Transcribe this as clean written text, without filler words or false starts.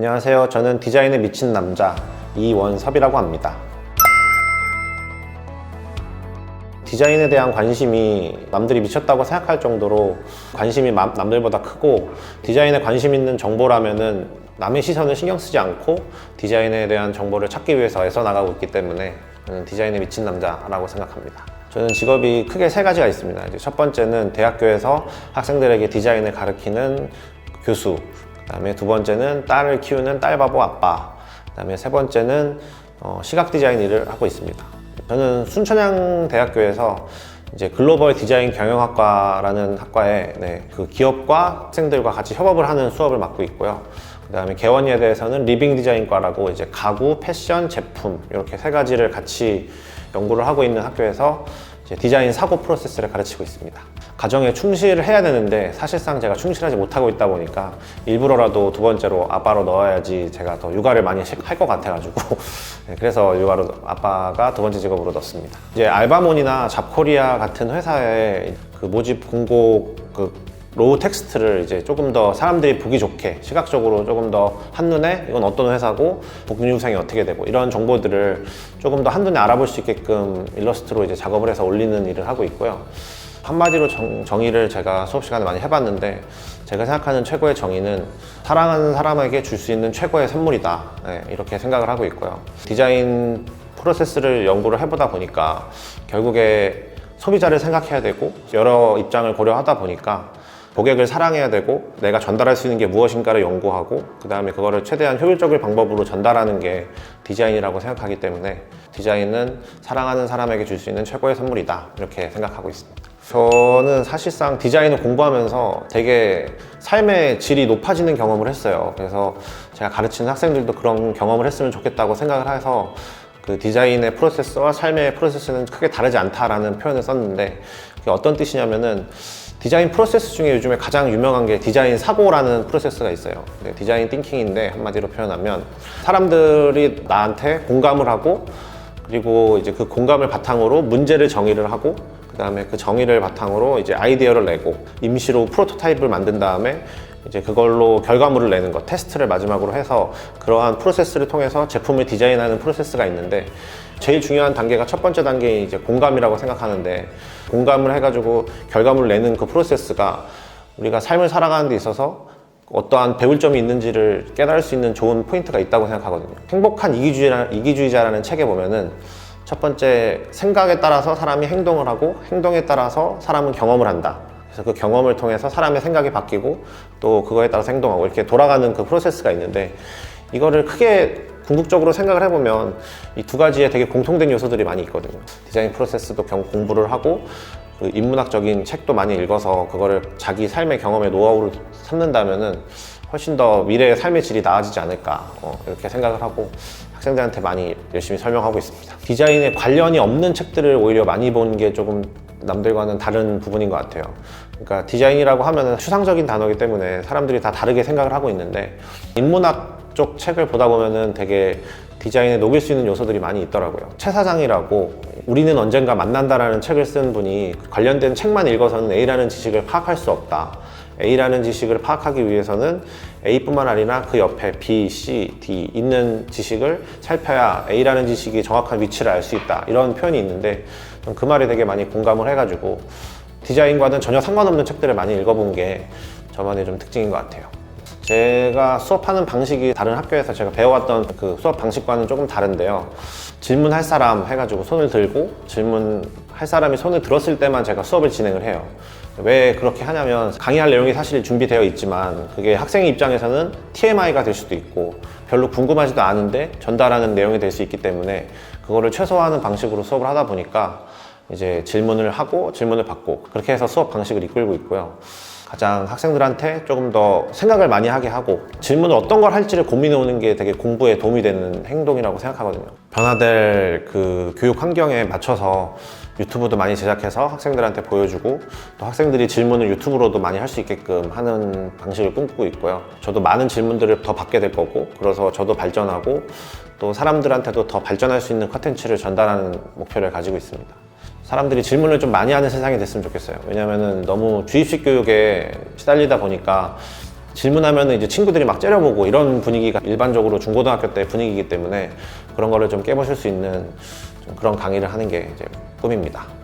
안녕하세요. 저는 디자인에 미친 남자 이원섭이라고 합니다. 디자인에 대한 관심이 남들이 미쳤다고 생각할 정도로 관심이 남들보다 크고, 디자인에 관심 있는 정보라면은 남의 시선을 신경 쓰지 않고 디자인에 대한 정보를 찾기 위해서 애써 나가고 있기 때문에 저는 디자인에 미친 남자라고 생각합니다. 저는 직업이 크게 세 가지가 있습니다. 이제 첫 번째는 대학교에서 학생들에게 디자인을 가르치는 교수, 그다음에 두 번째는 딸을 키우는 딸바보 아빠, 그다음에 세 번째는 시각 디자인 일을 하고 있습니다. 저는 순천향대학교에서 이제 글로벌 디자인 경영학과라는 학과에 그 기업과 학생들과 같이 협업을 하는 수업을 맡고 있고요. 그다음에 개원예대에서는 리빙 디자인과라고 이제 가구, 패션, 제품 이렇게 세 가지를 같이 연구를 하고 있는 학교에서 이제 디자인 사고 프로세스를 가르치고 있습니다. 가정에 충실을 해야 되는데 사실상 제가 충실하지 못하고 있다 보니까 일부러라도 두 번째로 아빠로 넣어야지 제가 더 육아를 많이 할 것 같아가지고 그래서 육아로 아빠가 두 번째 직업으로 넣었습니다. 이제 알바몬이나 잡코리아 같은 회사에 그 모집 공고 로우 텍스트를 이제 조금 더 사람들이 보기 좋게 시각적으로 조금 더 한눈에 이건 어떤 회사고 복리 유상이 어떻게 되고 이런 정보들을 조금 더 한눈에 알아볼 수 있게끔 일러스트로 이제 작업을 해서 올리는 일을 하고 있고요. 한마디로 정의를 제가 수업 시간에 많이 해봤는데, 제가 생각하는 최고의 정의는 사랑하는 사람에게 줄 수 있는 최고의 선물이다, 이렇게 생각을 하고 있고요. 디자인 프로세스를 연구를 해보다 보니까 결국에 소비자를 생각해야 되고 여러 입장을 고려하다 보니까 고객을 사랑해야 되고 내가 전달할 수 있는 게 무엇인가를 연구하고 그 다음에 그거를 최대한 효율적인 방법으로 전달하는 게 디자인이라고 생각하기 때문에 디자인은 사랑하는 사람에게 줄 수 있는 최고의 선물이다, 이렇게 생각하고 있습니다. 저는 사실상 디자인을 공부하면서 되게 삶의 질이 높아지는 경험을 했어요. 그래서 제가 가르치는 학생들도 그런 경험을 했으면 좋겠다고 생각을 해서 그 디자인의 프로세스와 삶의 프로세스는 크게 다르지 않다라는 표현을 썼는데, 그게 어떤 뜻이냐면은 디자인 프로세스 중에 요즘에 가장 유명한 게 디자인 사고라는 프로세스가 있어요. 디자인 띵킹인데 한마디로 표현하면 사람들이 나한테 공감을 하고, 그리고 이제 그 공감을 바탕으로 문제를 정의를 하고, 그 다음에 그 정의를 바탕으로 이제 아이디어를 내고 임시로 프로토타입을 만든 다음에 이제 그걸로 결과물을 내는 것, 테스트를 마지막으로 해서 그러한 프로세스를 통해서 제품을 디자인하는 프로세스가 있는데, 제일 중요한 단계가 첫 번째 단계인 이제 공감이라고 생각하는데, 공감을 해가지고 결과물을 내는 그 프로세스가 우리가 삶을 살아가는 데 있어서 어떠한 배울 점이 있는지를 깨달을 수 있는 좋은 포인트가 있다고 생각하거든요. 행복한 이기주의자라는 책에 보면은 첫 번째, 생각에 따라서 사람이 행동을 하고 행동에 따라서 사람은 경험을 한다. 그래서 그 경험을 통해서 사람의 생각이 바뀌고 또 그거에 따라서 행동하고 이렇게 돌아가는 그 프로세스가 있는데, 이거를 크게 궁극적으로 생각을 해보면 이 두 가지에 되게 공통된 요소들이 많이 있거든요. 디자인 프로세스도 공부를 하고 그 인문학적인 책도 많이 읽어서 그거를 자기 삶의 경험의 노하우를 삼는다면은 훨씬 더 미래의 삶의 질이 나아지지 않을까, 이렇게 생각을 하고 학생들한테 많이 열심히 설명하고 있습니다. 디자인에 관련이 없는 책들을 오히려 많이 본 게 조금 남들과는 다른 부분인 것 같아요. 그러니까 디자인이라고 하면은 추상적인 단어이기 때문에 사람들이 다 다르게 생각을 하고 있는데, 인문학 쪽 책을 보다 보면은 되게 디자인에 녹일 수 있는 요소들이 많이 있더라고요. 최 사장이라고 우리는 언젠가 만난다라는 책을 쓴 분이 관련된 책만 읽어서는 A라는 지식을 파악할 수 없다. A라는 지식을 파악하기 위해서는 A뿐만 아니라 그 옆에 B, C, D 있는 지식을 살펴야 A라는 지식이 정확한 위치를 알 수 있다, 이런 표현이 있는데 그 말에 되게 많이 공감을 해가지고 디자인과는 전혀 상관없는 책들을 많이 읽어본 게 저만의 좀 특징인 것 같아요. 제가 수업하는 방식이 다른 학교에서 제가 배워왔던 그 수업 방식과는 조금 다른데요. 질문할 사람 해가지고 손을 들고 질문할 사람이 손을 들었을 때만 제가 수업을 진행을 해요. 왜 그렇게 하냐면 강의할 내용이 사실 준비되어 있지만 그게 학생 입장에서는 TMI가 될 수도 있고 별로 궁금하지도 않은데 전달하는 내용이 될 수 있기 때문에 그거를 최소화하는 방식으로 수업을 하다 보니까 이제 질문을 하고 질문을 받고 그렇게 해서 수업 방식을 이끌고 있고요. 가장 학생들한테 조금 더 생각을 많이 하게 하고 질문을 어떤 걸 할지를 고민해 오는 게 되게 공부에 도움이 되는 행동이라고 생각하거든요. 변화될 그 교육 환경에 맞춰서 유튜브도 많이 제작해서 학생들한테 보여주고 또 학생들이 질문을 유튜브로도 많이 할 수 있게끔 하는 방식을 꿈꾸고 있고요. 저도 많은 질문들을 더 받게 될 거고, 그래서 저도 발전하고 또 사람들한테도 더 발전할 수 있는 컨텐츠를 전달하는 목표를 가지고 있습니다. 사람들이 질문을 좀 많이 하는 세상이 됐으면 좋겠어요. 왜냐면은 너무 주입식 교육에 시달리다 보니까 질문하면 이제 친구들이 막 째려보고 이런 분위기가 일반적으로 중고등학교 때 분위기이기 때문에 그런 거를 좀 깨부술 수 있는 좀 그런 강의를 하는 게 이제 꿈입니다.